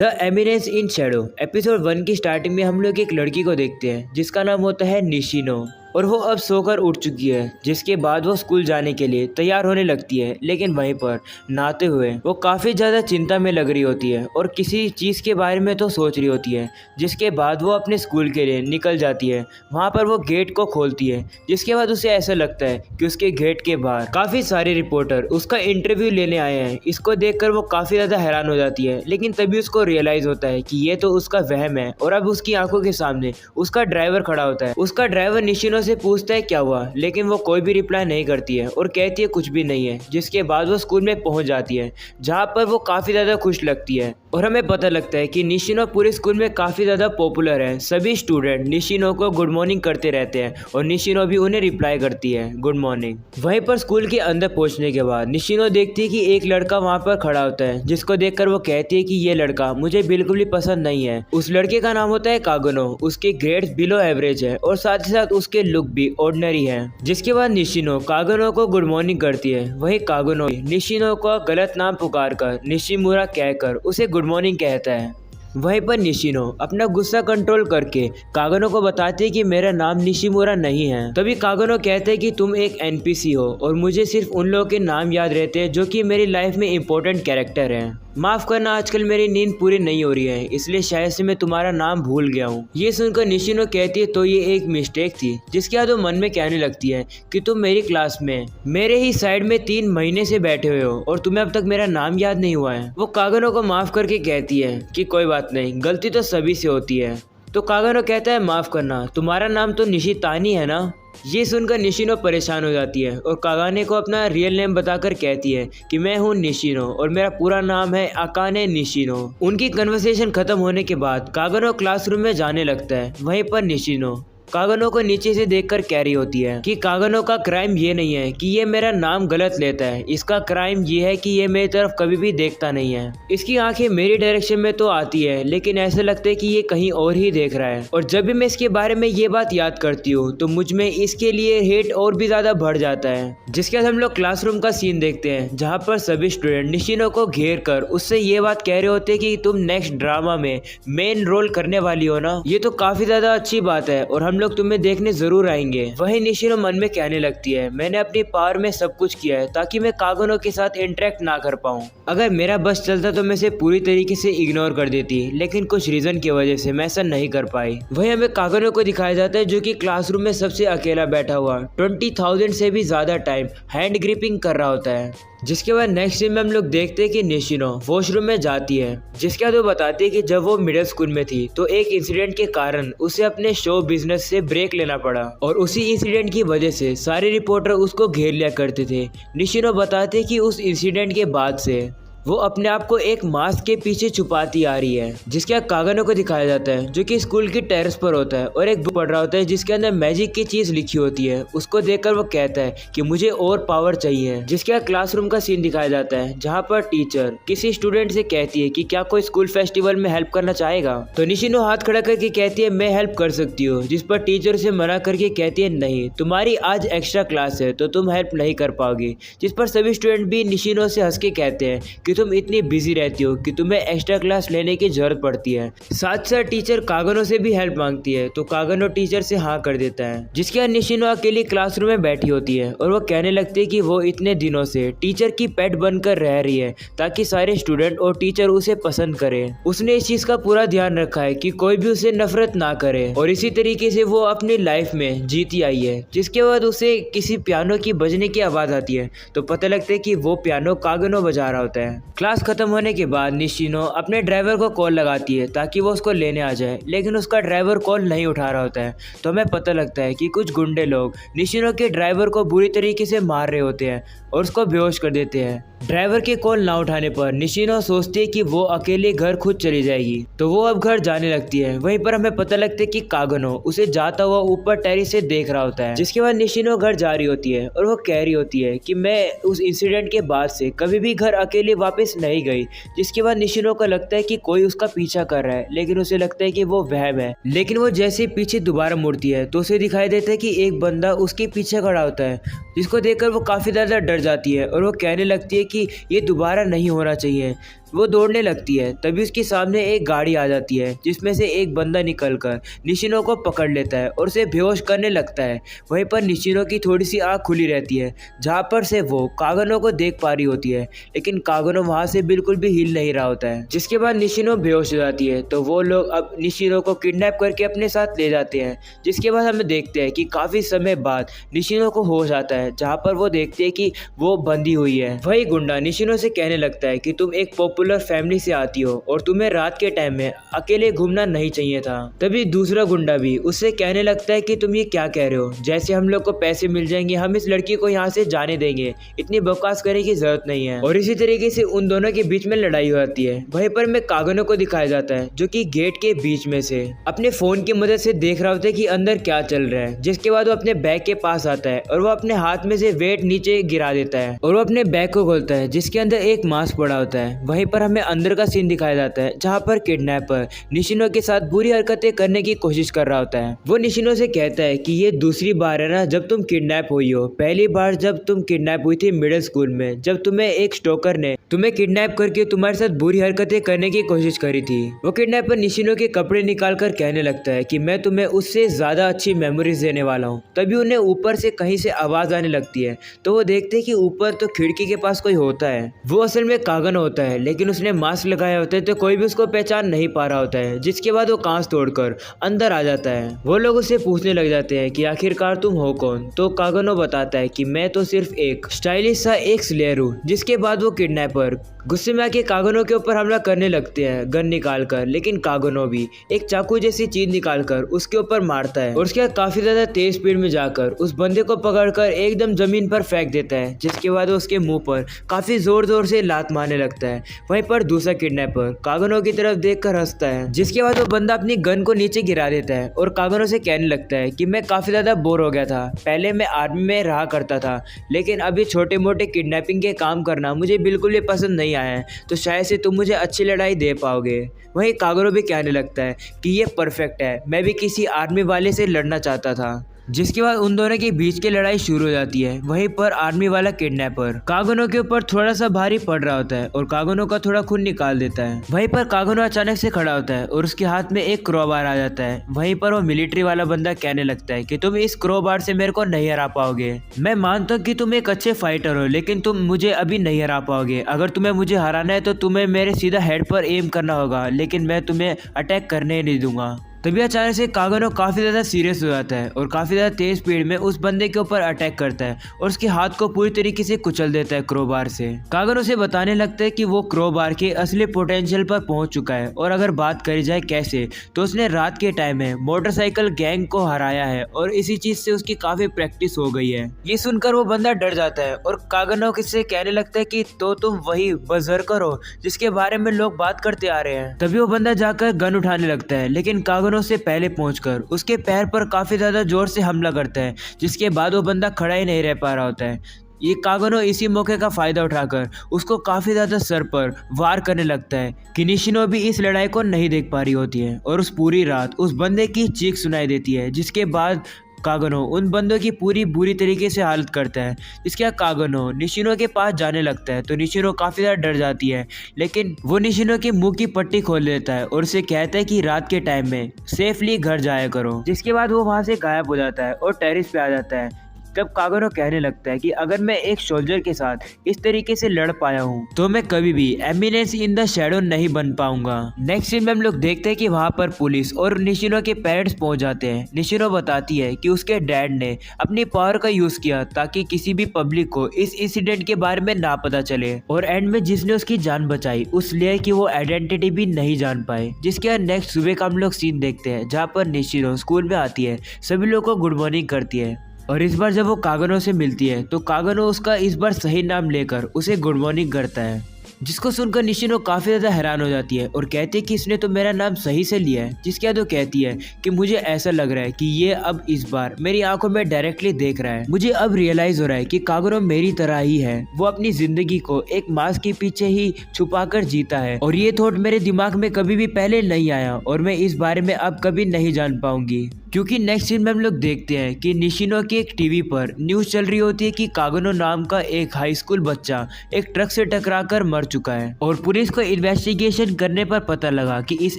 The eminence in Shadow episode 1 की starting में हम लोग एक लड़की को देखते हैं जिसका नाम होता है निशिनो और वो अब सोकर उठ चुकी है। जिसके बाद वो स्कूल जाने के लिए तैयार होने लगती है, लेकिन वहीं पर नहाते हुए वो काफ़ी ज़्यादा चिंता में लग रही होती है और किसी चीज़ के बारे में तो सोच रही होती है। जिसके बाद वो अपने स्कूल के लिए निकल जाती है। वहाँ पर वो गेट को खोलती है, जिसके बाद उसे ऐसा लगता है कि उसके गेट के बाहर काफ़ी सारे रिपोर्टर उसका इंटरव्यू लेने आए हैं। इसको देखकर वो काफ़ी ज़्यादा हैरान हो जाती है, लेकिन तभी उसको रियलाइज़ होता है कि ये तो उसका वहम है और अब उसकी आंखों के सामने उसका ड्राइवर खड़ा होता है। उसका ड्राइवर निशिनो से पूछता है क्या हुआ, लेकिन वो कोई भी रिप्लाई नहीं करती है और कहती है कुछ भी नहीं है। जिसके बाद वो स्कूल में पहुंच जाती है, जहां पर वो काफ़ी ज़्यादा खुश लगती है और हमें पता लगता है कि निशिनो पूरे स्कूल में काफ़ी ज़्यादा पॉपुलर है। सभी स्टूडेंट निशिनो को गुड मॉर्निंग करते रहते हैं और निशिनो भी उन्हें रिप्लाई करती है गुड मॉर्निंग। वहीं पर स्कूल के अंदर पहुंचने के बाद निशिनो देखती है कि एक लड़का वहां पर खड़ा होता है, जिसको देखकर वो कहती है कि ये लड़का मुझे बिल्कुल भी पसंद नहीं है। उस लड़के का नाम होता है कागनो। उसके ग्रेड्स बिलो एवरेज है और साथ ही साथ उसके लुक भी ऑर्डिनरी है। जिसके बाद निशिनो कागनो को गुड मॉर्निंग करती है। वहीं कागनो निशिनो को गलत नाम पुकार कर निशिमुरा कहकर उसे गुड मॉर्निंग कहता है। वहीं पर निशिनो अपना गुस्सा कंट्रोल करके कागनो को बताते हैं कि मेरा नाम निशिमुरा नहीं है। तभी कागनो कहते हैं कि तुम एक एनपीसी हो और मुझे सिर्फ उन लोगों के नाम याद रहते हैं जो कि मेरी लाइफ में इंपॉर्टेंट कैरेक्टर हैं। माफ करना, आजकल मेरी नींद पूरी नहीं हो रही है, इसलिए शायद से मैं तुम्हारा नाम भूल गया हूँ। ये सुनकर निशिनो कहती है तो ये एक मिस्टेक थी। जिसके बाद वो मन में कहने लगती है कि तुम मेरी क्लास में मेरे ही साइड में 3 महीने से बैठे हुए हो और तुम्हें अब तक मेरा नाम याद नहीं हुआ है। वो कागनो को माफ करके कहती है कि कोई बात नहीं, गलती तो सभी से होती है। तो कागनो कहता है माफ करना, तुम्हारा नाम तो निशितानी है ना। ये सुनकर निशिनो परेशान हो जाती है और कागाने को अपना रियल नेम बताकर कहती है कि मैं हूँ निशिनो और मेरा पूरा नाम है अकाने निशिनो। उनकी कन्वर्सेशन खत्म होने के बाद कागनो क्लासरूम में जाने लगता है। वहीं पर निशिनो कागनो को नीचे से देखकर कह रही होती है कि कागनो का क्राइम ये नहीं है कि ये मेरा नाम गलत लेता है, इसका क्राइम ये है कि ये मेरी तरफ कभी भी देखता नहीं है। इसकी आंखें मेरी डायरेक्शन में तो आती है, लेकिन ऐसा लगता है कि ये कहीं और ही देख रहा है। और जब भी मैं इसके बारे में ये बात याद करती हूँ तो मुझ में इसके लिए हेट और भी ज्यादा बढ़ जाता है। जिसके बाद हम लोग क्लासरूम का सीन देखते हैं, जहाँ पर सभी स्टूडेंट निशिनो को घेर कर उससे ये बात कह रहे होते हैं कि तुम नेक्स्ट ड्रामा में मेन रोल करने वाली हो ना। ये तो काफी ज्यादा अच्छी बात है और हम लोग तुम्हें देखने जरूर आएंगे। वहीं निशिनो मन में कहने लगती है मैंने अपनी पावर में सब कुछ किया है ताकि मैं कागनो के साथ इंटरेक्ट ना कर पाऊँ। अगर मेरा बस चलता तो मैं इसे पूरी तरीके से इग्नोर कर देती, लेकिन कुछ रीजन की वजह से मैं ऐसा नहीं कर पाई। वहीं हमें कागनो को दिखाया जाता है जो कि क्लासरूम में सबसे अकेला बैठा हुआ 20,000 से भी ज्यादा टाइम हैंड ग्रिपिंग कर रहा होता है। जिसके बाद नेक्स्ट सीन में हम लोग देखते हैं कि निशिनो वॉशरूम में जाती है। जिसके बाद वो बताती है कि जब वो मिडिल स्कूल में थी तो एक इंसिडेंट के कारण उसे अपने शो बिजनेस से ब्रेक लेना पड़ा और उसी इंसिडेंट की वजह से सारे रिपोर्टर उसको घेर लिया करते थे। निशिनो बताते कि उस इंसिडेंट के बाद से वो अपने आप को एक मास्क के पीछे छुपाती आ रही है। जिसके बाद कागनो को दिखाया जाता है जो कि स्कूल की टेरेस पर होता है और एक बुक पढ़ रहा होता है जिसके अंदर मैजिक की चीज लिखी होती है। उसको देखकर वो कहता है कि मुझे और पावर चाहिए। जिसके बाद क्लासरूम का सीन दिखाया जाता है जहाँ पर टीचर किसी स्टूडेंट से कहती है कि क्या कोई स्कूल फेस्टिवल में हेल्प करना चाहेगा। तो निशिनो हाथ खड़ा करके कहती है मैं हेल्प कर सकती हूँ। जिस पर टीचर से मना करके कहती है नहीं, तुम्हारी आज एक्स्ट्रा क्लास है तो तुम हेल्प नहीं कर पाओगी। जिस पर सभी स्टूडेंट भी निशिनो से हंस के कहते हैं कि तुम इतनी बिजी रहती हो कि तुम्हें एक्स्ट्रा क्लास लेने की जरूरत पड़ती है। साथ साथ टीचर कागनो से भी हेल्प मांगती है तो कागनो टीचर से हाँ कर देता है। जिसके बाद निशिनो अकेली क्लासरूम में बैठी होती है और वो कहने लगती है कि वो इतने दिनों से टीचर की पेट बनकर रह रही है ताकि सारे स्टूडेंट और टीचर उसे पसंद करे। उसने इस चीज का पूरा ध्यान रखा है कि कोई भी उसे नफरत ना करे और इसी तरीके से वो अपनी लाइफ में जीती आई है। जिसके बाद उसे किसी पियानो की बजने की आवाज आती है तो पता लगता है कि वो पियानो कागनो बजा रहा होता है। क्लास खत्म होने के बाद निशिनो अपने ड्राइवर को कॉल लगाती है ताकि वो उसको लेने आ जाए, लेकिन उसका ड्राइवर कॉल नहीं उठा रहा होता है। तो हमें पता लगता है कि कुछ गुंडे लोग निशिनो के ड्राइवर को बुरी तरीके से मार रहे होते हैं और उसको बेहोश कर देते हैं। ड्राइवर के कॉल ना उठाने पर निशिनो सोचती है कि वो अकेले घर खुद चली जाएगी, तो वो अब घर जाने लगती है। वहीं पर हमें पता लगता है कि कागनो उसे जाता हुआ ऊपर टेरेस से देख रहा होता है। जिसके बाद निशिनो घर जा रही होती है और वो कह रही होती है कि मैं उस इंसिडेंट के बाद से कभी भी घर अकेले वापस नहीं गई। जिसके बाद निशिनो को लगता है कि कोई उसका पीछा कर रहा है, लेकिन उसे लगता है कि वो वहम है। लेकिन वो जैसे पीछे दोबारा मुड़ती है तो उसे दिखाई देता है कि एक बंदा उसके पीछे खड़ा होता है, जिसको देखकर वो काफी ज्यादा डर जाती है और वो कहने लगती है कि ये दोबारा नहीं होना चाहिए। वो दौड़ने लगती है। तभी उसके सामने एक गाड़ी आ जाती है जिसमें से एक बंदा निकलकर निशिनो को पकड़ लेता है और उसे बेहोश करने लगता है। वहीं पर निशिनो की थोड़ी सी आँख खुली रहती है जहाँ पर से वो कागनो को देख पा रही होती है, लेकिन कागनो वहाँ से बिल्कुल भी हिल नहीं रहा होता है। जिसके बाद निशिनो बेहोश हो जाती है तो वो लोग अब निशिनो को किडनैप करके अपने साथ ले जाते हैं। जिसके बाद हमें देखते हैं कि काफी समय बाद निशिनो को होश आता है जहाँ पर वो देखते हैं कि वो बंधी हुई है। वही गुंडा निशिनो से कहने लगता है कि तुम एक पॉपुलर फैमिली से आती हो और तुम्हें रात के टाइम में अकेले घूमना नहीं चाहिए था। तभी दूसरा गुंडा भी उससे कहने लगता है कि तुम ये क्या कह रहे हो, जैसे हम लोग को पैसे मिल जाएंगे हम इस लड़की को यहाँ से जाने देंगे, इतनी बकवास करने की जरूरत नहीं है। और इसी तरीके से उन दोनों के बीच में लड़ाई हो जाती है। वहीं पर में कागनो को दिखाया जाता है जो कि गेट के बीच में से अपने फोन की मदद से देख रहा होता है कि अंदर क्या चल रहा है। जिसके बाद वो अपने बैग के पास आता है और वो अपने हाथ में से वेट नीचे गिरा देता है और वो अपने बैग को खोलता है जिसके अंदर एक मास्क पड़ा होता है। वहीं पर हमें अंदर का सीन दिखाया जाता है जहाँ पर किडनैपर निशिनो के साथ बुरी हरकतें करने की कोशिश कर रहा होता है। वो निशिनो से कहता है कि ये दूसरी बार है ना जब तुम किडनैप हुई हो। पहली बार जब तुम किडनैप हुई थी मिडिल स्कूल में, जब तुम्हें एक स्टोकर ने तुम्हें किडनैप करके तुम्हारे साथ बुरी हरकतें करने की कोशिश करी थी। वो किडनैपर निशिनो के कपड़े निकाल कर कहने लगता है कि मैं तुम्हें उससे ज्यादा अच्छी मेमोरीज देने वाला हूँ। तभी उन्हें ऊपर से कहीं से आवाज आने लगती है तो वो देखते हैं कि ऊपर तो खिड़की के पास कोई होता है। वो असल में कागन होता है लेकिन उसने मास्क लगाया होता है तो कोई भी उसको पहचान नहीं पा रहा होता है। जिसके बाद वो कांच तोड़कर अंदर आ जाता है। वो लोग उससे पूछने लग जाते हैं कि आखिरकार तुम हो कौन। तो कागनो बताता है कि मैं तो सिर्फ एक स्टाइलिश सा एक स्लेयर हूँ। जिसके बाद वो किडनैपर गुस्से में आके कागनो के ऊपर हमला करने लगते हैं गन निकाल कर, लेकिन कागनो भी एक चाकू जैसी चीज निकाल कर उसके ऊपर मारता है और उसके बाद काफी ज्यादा तेज स्पीड में जाकर उस बंदे को पकड़कर एकदम जमीन पर फेंक देता है। जिसके बाद वो उसके मुंह पर काफी जोर जोर से लात मारने लगता है। वहीं पर दूसरा किडनैपर कागनो की तरफ देखकर हंसता है। जिसके बाद वो बंदा अपनी गन को नीचे गिरा देता है और कागनो से कहने लगता है कि मैं काफी ज्यादा बोर हो गया था। पहले मैं आर्मी में रहा करता था लेकिन अभी छोटे मोटे किडनैपिंग के काम करना मुझे बिल्कुल भी पसंद नहीं आया है, तो शायद से तुम मुझे अच्छी लड़ाई दे पाओगे। वहीं कागरो भी कहने लगता है कि ये परफेक्ट है, मैं भी किसी आर्मी वाले से लड़ना चाहता था। जिसके बाद उन दोनों के बीच की लड़ाई शुरू हो जाती है। वहीं पर आर्मी वाला किडनैपर कागनो के ऊपर थोड़ा सा भारी पड़ रहा होता है और कागनो का थोड़ा खून निकाल देता है। वहीं पर कागनो अचानक से खड़ा होता है और उसके हाथ में एक क्रोबार आ जाता है। वहीं पर वो मिलिट्री वाला बंदा कहने लगता है कि तुम इस क्रोबार से मेरे को नहीं हरा पाओगे। मैं मानता हूँ कि तुम एक अच्छे फाइटर हो लेकिन तुम मुझे अभी नहीं हरा पाओगे। अगर तुम्हें मुझे हराना है तो तुम्हें मेरे सीधा हेड पर एम करना होगा, लेकिन मैं तुम्हें अटैक करने नहीं दूंगा। तभी अचानक से कागनो काफी ज्यादा सीरियस हो जाता है और काफी ज्यादा तेज स्पीड में उस बंदे के ऊपर अटैक करता है और उसके हाथ को पूरी तरीके से कुचल देता है क्रोबार से। कागनो से बताने लगता है कि वो क्रोबार के असली पोटेंशियल पर पहुंच चुका है और अगर बात करी जाए कैसे, तो उसने रात के टाइम में मोटरसाइकिल गैंग को हराया है और इसी चीज से उसकी काफी प्रैक्टिस हो गई है। ये सुनकर वो बंदा डर जाता है और कागनो से कहने लगता है कि तो तुम वही बर्जर्कर हो जिसके बारे में लोग बात करते आ रहे हैं। तभी वो बंदा जाकर गन उठाने लगता है लेकिन कागनो से पहले पहुंचकर उसके पैर पर काफी ज्यादा जोर से हमला करता है। जिसके बाद वो बंदा खड़ा ही नहीं रह पा रहा होता है। ये कागनो इसी मौके का फायदा उठाकर उसको काफी ज्यादा सर पर वार करने लगता है कि निशिनो भी इस लड़ाई को नहीं देख पा रही होती है और उस पूरी रात उस बंदे की चीख सुनाई देती है। जिसके बाद कागनो उन बंदों की पूरी बुरी तरीके से हालत करता है। इसके बाद कागनो निशिनो के पास जाने लगता है तो निशिनो काफी ज्यादा डर जाती है, लेकिन वो निशिनो की मुंह की पट्टी खोल देता है और उसे कहता है कि रात के टाइम में सेफली घर जाया करो। जिसके बाद वो वहां से गायब हो जाता है और टेरिस पे आ जाता है। तब कागनो कहने लगता है कि अगर मैं एक सोल्जर के साथ इस तरीके से लड़ पाया हूँ तो मैं कभी भी एमिनेंस इन द शैडो नहीं बन पाऊंगा। नेक्स्ट सीन में हम लोग देखते हैं कि वहाँ पर पुलिस और निशिनो के पेरेंट्स पहुंच जाते हैं। निशिनो बताती है कि उसके डैड ने अपनी पावर का यूज किया ताकि किसी भी पब्लिक को इस इंसिडेंट के बारे में ना पता चले और एंड में जिसने उसकी जान बचाई उस लेयर की वो आइडेंटिटी भी नहीं जान पाए। जिसके बाद नेक्स्ट सुबह का हम लोग सीन देखते हैं जहाँ पर निशिनो स्कूल में आती है, सभी लोगों को गुड मॉर्निंग करती है और इस बार जब वो कागनो से मिलती है तो कागनो उसका इस बार सही नाम लेकर उसे गुड मॉर्निंग करता है। जिसको सुनकर निशिनो काफी ज्यादा हैरान हो जाती है और कहती है कि इसने तो मेरा नाम सही से लिया है। जिसके बाद वो कहती है कि मुझे ऐसा लग रहा है कि ये अब इस बार मेरी आंखों में डायरेक्टली देख रहा है। मुझे अब रियलाइज हो रहा है कि कागनो मेरी तरह ही है, वो अपनी जिंदगी को एक मास्क के पीछे ही छुपा कर जीता है और ये थॉट मेरे दिमाग में कभी भी पहले नहीं आया और मैं इस बारे में अब कभी नहीं जान पाऊंगी। क्योंकि नेक्स्ट सीन में हम लोग देखते हैं कि निशिनो की एक टीवी पर न्यूज़ चल रही होती है कि कागनो नाम का एक हाई स्कूल बच्चा एक ट्रक से टकराकर मर चुका है और पुलिस को इन्वेस्टिगेशन करने पर पता लगा कि इस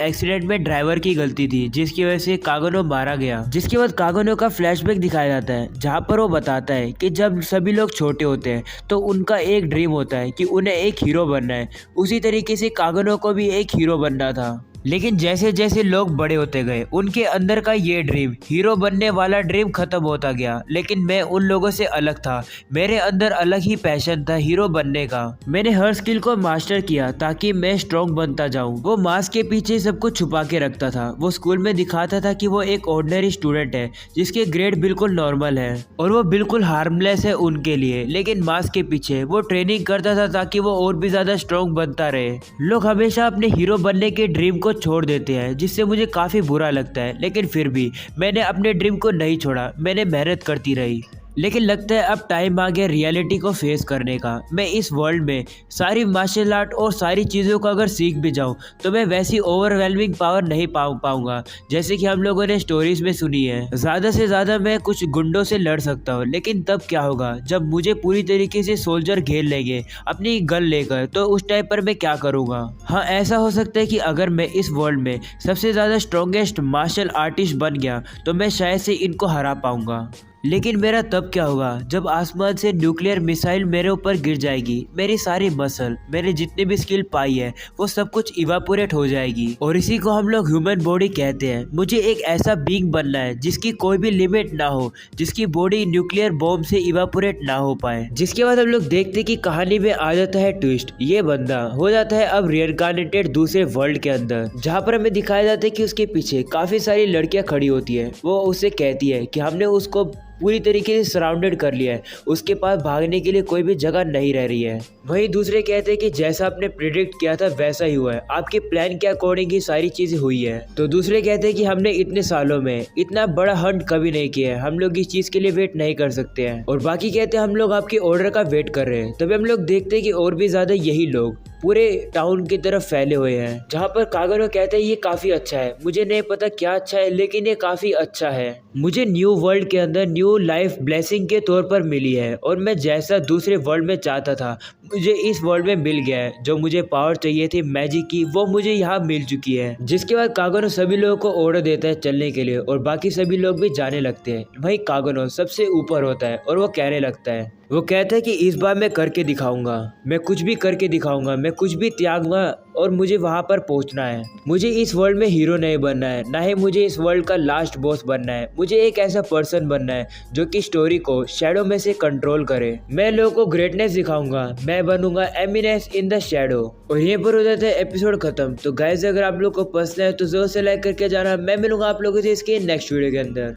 एक्सीडेंट में ड्राइवर की गलती थी जिसकी वजह से कागनो मारा गया। जिसके बाद कागनो का फ्लैशबैक दिखाया जाता है जहाँ पर वो बताता है कि जब सभी लोग छोटे होते हैं तो उनका एक ड्रीम होता है कि उन्हें एक हीरो बनना है। उसी तरीके से कागनो को भी एक हीरो बनना था, लेकिन जैसे जैसे लोग बड़े होते गए उनके अंदर का ये ड्रीम, हीरो बनने वाला ड्रीम खत्म होता गया। लेकिन मैं उन लोगों से अलग था, मेरे अंदर अलग ही पैशन था हीरो बनने का। मैंने हर स्किल को मास्टर किया ताकि मैं स्ट्रॉन्ग बनता जाऊं। वो मास्क के पीछे सब कुछ छुपा के रखता था। वो स्कूल में दिखाता था कि वो एक ऑर्डिनरी स्टूडेंट है जिसके ग्रेड बिल्कुल नॉर्मल है और वो बिल्कुल हार्मलेस है उनके लिए, लेकिन मास्क के पीछे वो ट्रेनिंग करता था ताकि वो और भी ज्यादा स्ट्रॉन्ग बनता रहे। लोग हमेशा अपने हीरो बनने के ड्रीम को छोड़ देते हैं जिससे मुझे काफ़ी बुरा लगता है, लेकिन फिर भी मैंने अपने ड्रीम को नहीं छोड़ा, मैंने मेहनत करती रही। लेकिन लगता है अब टाइम आ गया रियलिटी को फेस करने का। मैं इस वर्ल्ड में सारी मार्शल आर्ट और सारी चीज़ों को अगर सीख भी जाऊं तो मैं वैसी ओवरवेलमिंग पावर नहीं पाऊंगा जैसे कि हम लोगों ने स्टोरीज में सुनी है। ज़्यादा से ज़्यादा मैं कुछ गुंडों से लड़ सकता हूँ, लेकिन तब क्या होगा जब मुझे पूरी तरीके से सोल्जर घेर लेंगे अपनी गन लेकर, तो उस टाइम पर मैं क्या करूँगा। हाँ, ऐसा हो सकता है कि अगर मैं इस वर्ल्ड में सबसे ज़्यादा स्ट्रॉन्गेस्ट मार्शल आर्टिस्ट बन गया तो मैं शायद से इनको हरा पाऊंगा। लेकिन मेरा तब क्या होगा जब आसमान से न्यूक्लियर मिसाइल मेरे ऊपर गिर जाएगी, मेरी सारी मसल, मैंने जितने भी स्किल पाई है वो सब कुछ इवापोरेट हो जाएगी। और इसी को हम लोग ह्यूमन बॉडी कहते हैं। मुझे एक ऐसा बीइंग बनना है जिसकी कोई भी लिमिट ना हो, जिसकी बॉडी न्यूक्लियर बॉम्ब से इवापोरेट ना हो पाए। जिसके बाद हम लोग देखते कि कहानी में आ जाता है ट्विस्ट। ये बंदा हो जाता है अब रिइनकार्नेटेड दूसरे वर्ल्ड के अंदर, जहाँ पर हमें दिखाया जाता है कि उसके पीछे काफी सारी लड़कियां खड़ी होती है। वो उससे कहती है कि हमने उसको पूरी तरीके से सराउंडेड कर लिया है, उसके पास भागने के लिए कोई भी जगह नहीं रह रही है। वहीं दूसरे कहते हैं कि जैसा आपने प्रिडिक्ट किया था वैसा ही हुआ है, आपके प्लान के अकॉर्डिंग ही सारी चीजें हुई है। तो दूसरे कहते हैं कि हमने इतने सालों में इतना बड़ा हंट कभी नहीं किया है, हम लोग इस चीज के लिए वेट नहीं कर सकते हैं। और बाकी कहते हैं हम लोग आपके ऑर्डर का वेट कर रहे हैं। तभी हम लोग देखते हैं कि और भी ज्यादा यही लोग पूरे टाउन की तरफ फैले हुए हैं, जहाँ पर कागनो कहते हैं ये काफी अच्छा है, मुझे नहीं पता क्या अच्छा है लेकिन ये काफी अच्छा है। मुझे न्यू वर्ल्ड के अंदर न्यू लाइफ ब्लेसिंग के तौर पर मिली है और मैं जैसा दूसरे वर्ल्ड में चाहता था मुझे इस वर्ल्ड में मिल गया है। जो मुझे पावर चाहिए थी मैजिक की, वो मुझे यहाँ मिल चुकी है। जिसके बाद कागनो सभी लोगों को ऑर्डर देता है चलने के लिए और बाकी सभी लोग भी जाने लगते हैं। वहीं कागनो सबसे ऊपर होता है और वो कहने लगता है, वो कहता है कि इस बार मैं करके दिखाऊंगा, मैं कुछ भी करके दिखाऊंगा, मैं कुछ भी त्यागूंगा और मुझे वहां पर पहुंचना है। मुझे इस वर्ल्ड में हीरो नहीं बनना है, ना ही मुझे इस वर्ल्ड का लास्ट बॉस बनना है। मुझे एक ऐसा पर्सन बनना है जो कि स्टोरी को शैडो में से कंट्रोल करे। मैं लोगों को ग्रेटनेस दिखाऊंगा, मैं बनूंगा एमिनेंस इन द शैडो। और यहीं पर हो जाता है एपिसोड खत्म। तो गाइस अगर आप लोग को पसंद है तो जोर से लाइक करके जाना। मैं मिलूंगा आप लोगों से इसके नेक्स्ट वीडियो के अंदर।